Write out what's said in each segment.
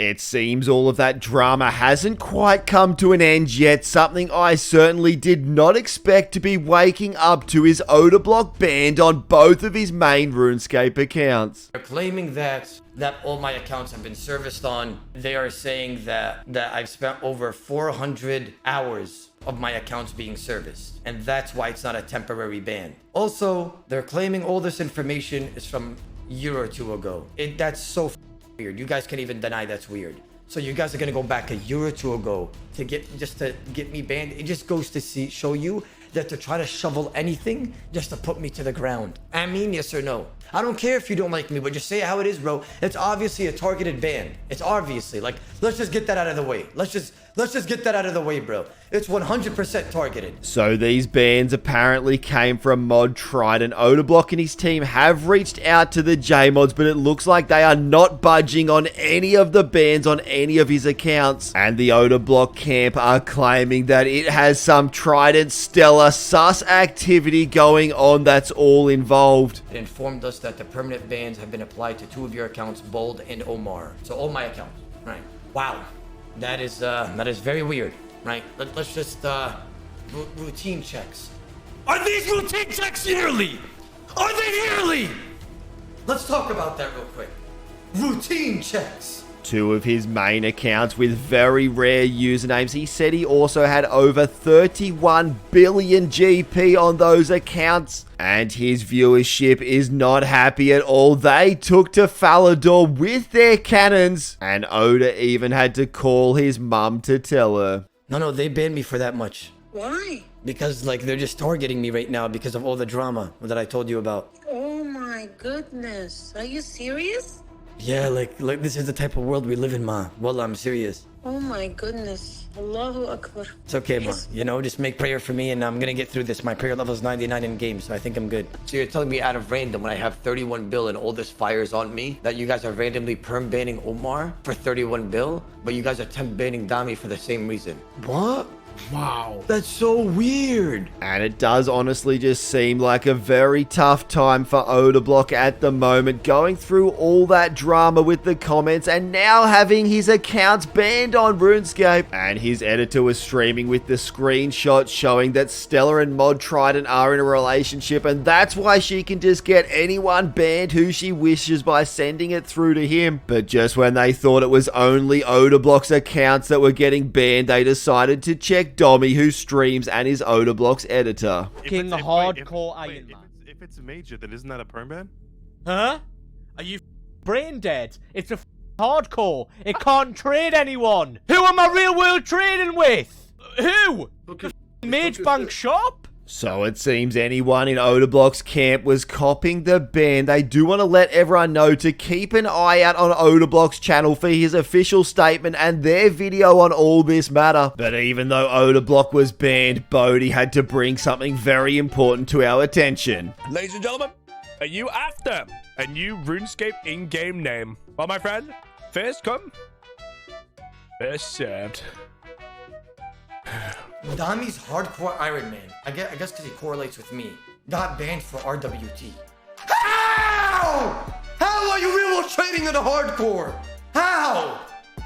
It seems all of that drama hasn't quite come to an end yet. Something I certainly did not expect to be waking up to is Odablock banned on both of his main RuneScape accounts. They're claiming that all my accounts have been serviced on. They are saying that I've spent over 400 hours of my accounts being serviced, and that's why it's not a temporary ban. Also, they're claiming all this information is from a year or two ago. That's so weird. You guys can't even deny that's weird. So you guys are gonna go back a year or two ago to get me banned. It just goes to show you that they're trying to shovel anything just to put me to the ground. I mean, yes or no? I don't care if you don't like me, but just say it how it is, bro. It's obviously a targeted ban. It's obviously, like, let's just get that out of the way. Let's just get that out of the way, bro. It's 100% targeted. So these bans apparently came from Mod Trident. Odablock and his team have reached out to the J-Mods, but it looks like they are not budging on any of the bans on any of his accounts. And the Odablock camp are claiming that it has some Trident Stellar sus activity going on that's all involved. It informed us that the permanent bans have been applied to 2 of your accounts, Bold and Omar. So all my accounts, right? Wow, that is very weird, right? Let's just routine checks. Are these routine checks yearly? Are they yearly? Let's talk about that real quick. Routine checks. 2 of his main accounts with very rare usernames. He said he also had over 31 billion GP on those accounts. And his viewership is not happy at all. They took to Falador with their cannons. And Oda even had to call his mum to tell her. No, they banned me for that much. Why? Because, like, they're just targeting me right now because of all the drama that I told you about. Oh my goodness. Are you serious? Yeah, like this is the type of world we live in, ma. Wallah, I'm serious. Oh my goodness. Allahu Akbar. It's okay, ma. You know, just make prayer for me and I'm gonna get through this. My prayer level is 99 in game, so I think I'm good. So you're telling me out of random when I have 31 bill and all this fires on me that you guys are randomly perm banning Omar for 31 bill, but you guys are temp banning Dami for the same reason? What? Wow. That's so weird. And it does honestly just seem like a very tough time for Odablock at the moment, going through all that drama with the comments and now having his accounts banned on RuneScape. And his editor was streaming with the screenshot showing that Stellar and Mod Trident are in a relationship, and that's why she can just get anyone banned who she wishes by sending it through to him. But just when they thought it was only Odablock's accounts that were getting banned, they decided to check Dommy, who streams and is Odablock's editor. King hardcore Iron Man. If it's a major, then isn't that a perm ban? Huh? Are you brain dead? It's a hardcore. It can't trade anyone. Who am I real world trading with? Who? Mage Bank shop? So it seems anyone in Odablock's camp was copying the ban. They do want to let everyone know to keep an eye out on Odablock's channel for his official statement and their video on all this matter. But even though Odablock was banned, Broedy had to bring something very important to our attention. Ladies and gentlemen, are you after a new RuneScape in-game name? Well, my friend, first come, first served. Dami's hardcore Iron Man, I guess because he correlates with me, got banned for RWT. How? How are you real trading in the hardcore? How?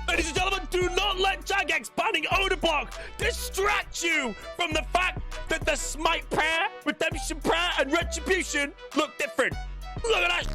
Ladies and gentlemen, do not let Jagex banning Odablock distract you from the fact that the Smite prayer, redemption prayer, and retribution look different. Look at that.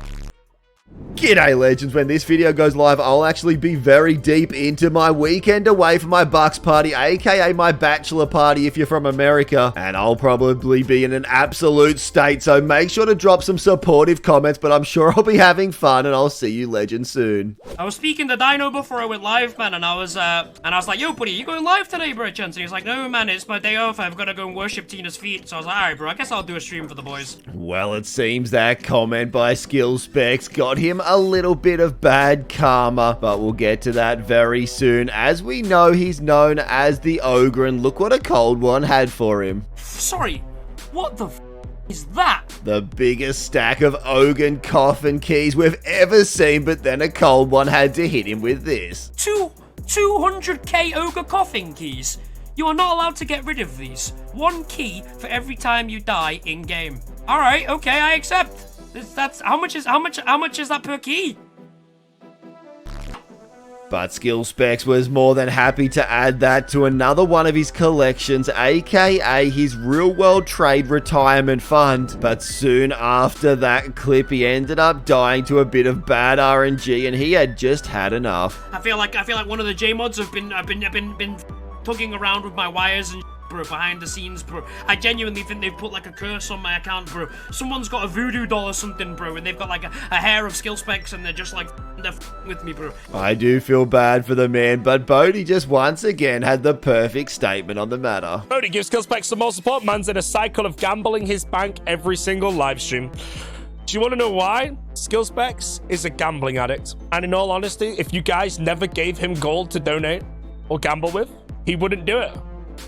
G'day legends, when this video goes live, I'll actually be very deep into my weekend away from my Bucks party, aka my bachelor party if you're from America, and I'll probably be in an absolute state, so make sure to drop some supportive comments, but I'm sure I'll be having fun, and I'll see you legends soon. I was speaking to Dino before I went live, man, and I was like, yo buddy, you going live today, bro, chance? And he was like, no man, it's my day off, I've got to go and worship Tina's feet. So I was like, alright bro, I guess I'll do a stream for the boys. Well, it seems that comment by SkillSpecs got him a little bit of bad karma, but we'll get to that very soon. As we know, he's known as the Ogre, and look what a cold one had for him. Sorry, what the is that? The biggest stack of Ogan coffin keys we've ever seen, but then a cold one had to hit him with this. 200k Ogre coffin keys? You are not allowed to get rid of these. 1 key for every time you die in game. Alright, okay, I accept. That's how much is that per key? But SkillSpecs was more than happy to add that to another one of his collections, aka his Real World Trade Retirement Fund. But soon after that clip, he ended up dying to a bit of bad RNG, and he had just had enough. I feel like one of the J mods have been tugging around with my wires and bro, behind the scenes, bro. I genuinely think they've put like a curse on my account, bro. Someone's got a voodoo doll or something, bro, and they've got like a hair of SkillSpecs, and they're just like, they're with me, bro. I do feel bad for the man, but Broedy just once again had the perfect statement on the matter. Broedy gives SkillSpecs some more support. Man's in a cycle of gambling his bank every single live stream. Do you want to know why? SkillSpecs is a gambling addict. And in all honesty, if you guys never gave him gold to donate or gamble with, he wouldn't do it.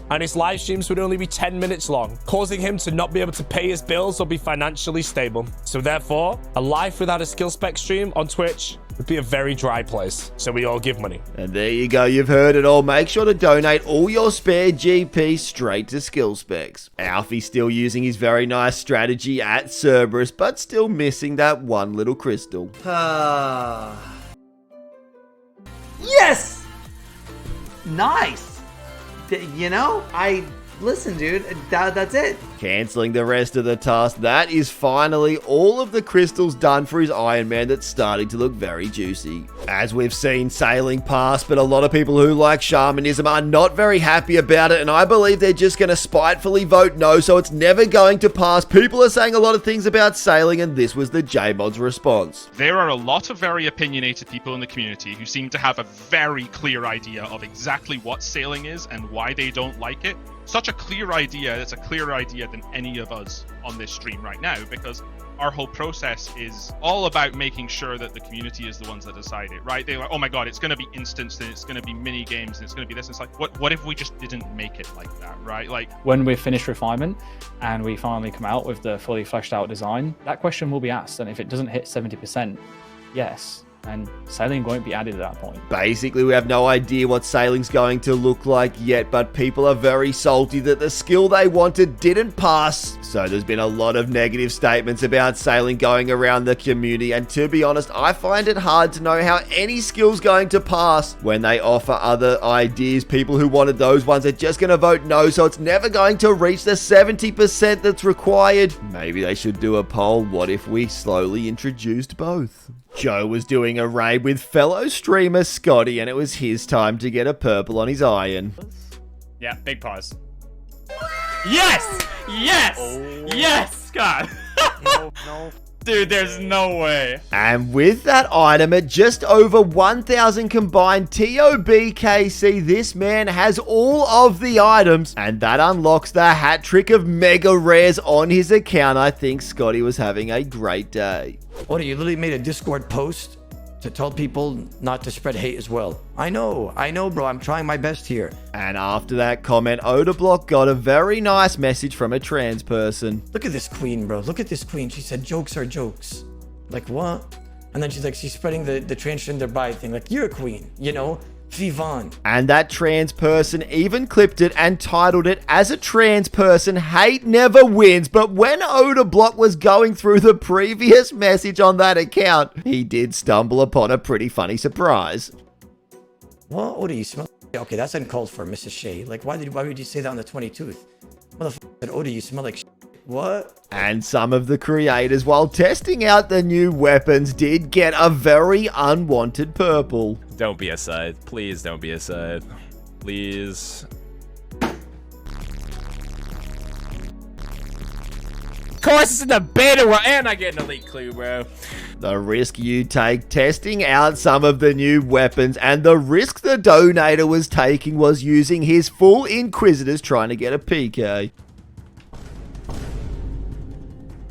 And his live streams would only be 10 minutes long, causing him to not be able to pay his bills or be financially stable. So therefore, a life without a SkillSpecs stream on Twitch would be a very dry place. So we all give money. And there you go, you've heard it all. Make sure to donate all your spare GP straight to SkillSpecs. Alfie's still using his very nice strategy at Cerberus, but still missing that one little crystal. Yes! Nice! You know, listen, dude, that's it. Cancelling the rest of the task. That is finally all of the crystals done for his Iron Man that's starting to look very juicy. As we've seen sailing past, but a lot of people who like shamanism are not very happy about it, and I believe they're just going to spitefully vote no, so it's never going to pass. People are saying a lot of things about sailing, and this was the JMod's response. There are a lot of very opinionated people in the community who seem to have a very clear idea of exactly what sailing is and why they don't like it. Such a clear idea, it's a clearer idea than any of us on this stream right now, because our whole process is all about making sure that the community is the ones that decide it, right? They're like, oh my god, it's going to be instants, and it's going to be mini games, and it's going to be this. And it's like, what if we just didn't make it like that, right? Like, when we've finished refinement and we finally come out with the fully fleshed out design, that question will be asked, and if it doesn't hit 70%, yes, and sailing won't be added at that point. Basically, we have no idea what sailing's going to look like yet, but people are very salty that the skill they wanted didn't pass. So there's been a lot of negative statements about sailing going around the community, and to be honest, I find it hard to know how any skill's going to pass when they offer other ideas. People who wanted those ones are just going to vote no, so it's never going to reach the 70% that's required. Maybe they should do a poll. What if we slowly introduced both? Joe was doing a raid with fellow streamer Scotty, and it was his time to get a purple on his iron. Yeah, big pause. Yes! Yes! Oh. Yes! God. No. Dude, there's no way. And with that item at just over 1,000 combined TOBKC, this man has all of the items, and that unlocks the hat trick of mega rares on his account. I think Scotty was having a great day. Odie, you literally made a Discord post to tell people not to spread hate as well. I know, bro. I'm trying my best here. And after that comment, Odablock got a very nice message from a trans person. Look at this queen, bro. Look at this queen. She said, jokes are jokes. Like, what? And then she's like, she's spreading the transgender bi thing. Like, you're a queen, you know? Vivant. And that trans person even clipped it and titled it, as a trans person, hate never wins. But when Odablock was going through the previous message on that account, he did stumble upon a pretty funny surprise. What? Odie, you smell... Okay, that's uncalled for, Mrs. Shea. Like, why would you say that on the 22th? Motherfucker said, Odie, you smell like shit. What? And some of the creators, while testing out the new weapons, did get a very unwanted purple. Don't be a scythe. Please don't be a scythe. Please. Of course, it's in the beta world, and I get an elite clue, bro. The risk you take testing out some of the new weapons, and the risk the donator was taking was using his full Inquisitors trying to get a PK.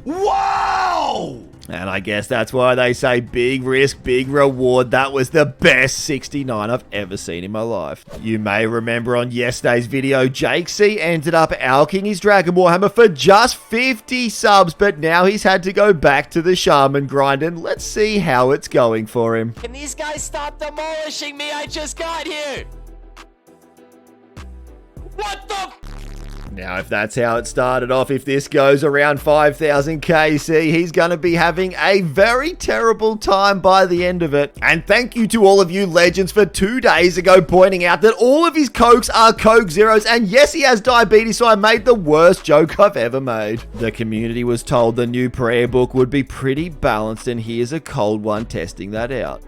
Whoa! And I guess that's why they say big risk, big reward. That was the best 69 I've ever seen in my life. You may remember on yesterday's video, Jake C ended up alking his Dragon Warhammer for just 50 subs, but now he's had to go back to the Shaman grind, and let's see how it's going for him. Can these guys stop demolishing me? I just got here! What the f? Now, if that's how it started off, if this goes around 5,000 KC, he's going to be having a very terrible time by the end of it. And thank you to all of you legends for 2 days ago pointing out that all of his Cokes are Coke Zeros, and yes, he has diabetes, so I made the worst joke I've ever made. The community was told the new prayer book would be pretty balanced, and here's a cold one testing that out.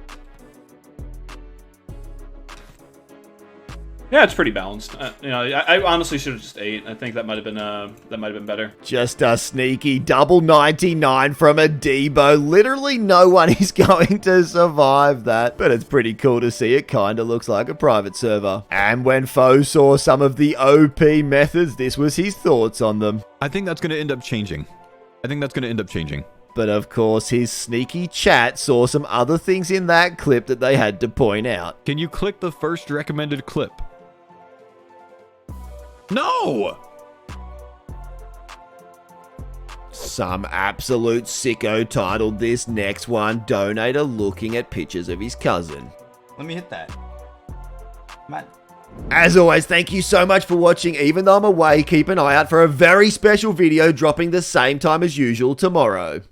Yeah, it's pretty balanced. I honestly should have just ate. I think that might have been better. Just a sneaky double 99 from a Debo. Literally no one is going to survive that, but it's pretty cool to see. It kind of looks like a private server. And when Foe saw some of the OP methods, this was his thoughts on them. I think that's going to end up changing. But of course, his sneaky chat saw some other things in that clip that they had to point out. Can you click the first recommended clip? No! Some absolute sicko titled this next one, Donator looking at pictures of his cousin. Let me hit that. Matt. As always, thank you so much for watching. Even though I'm away, keep an eye out for a very special video dropping the same time as usual tomorrow.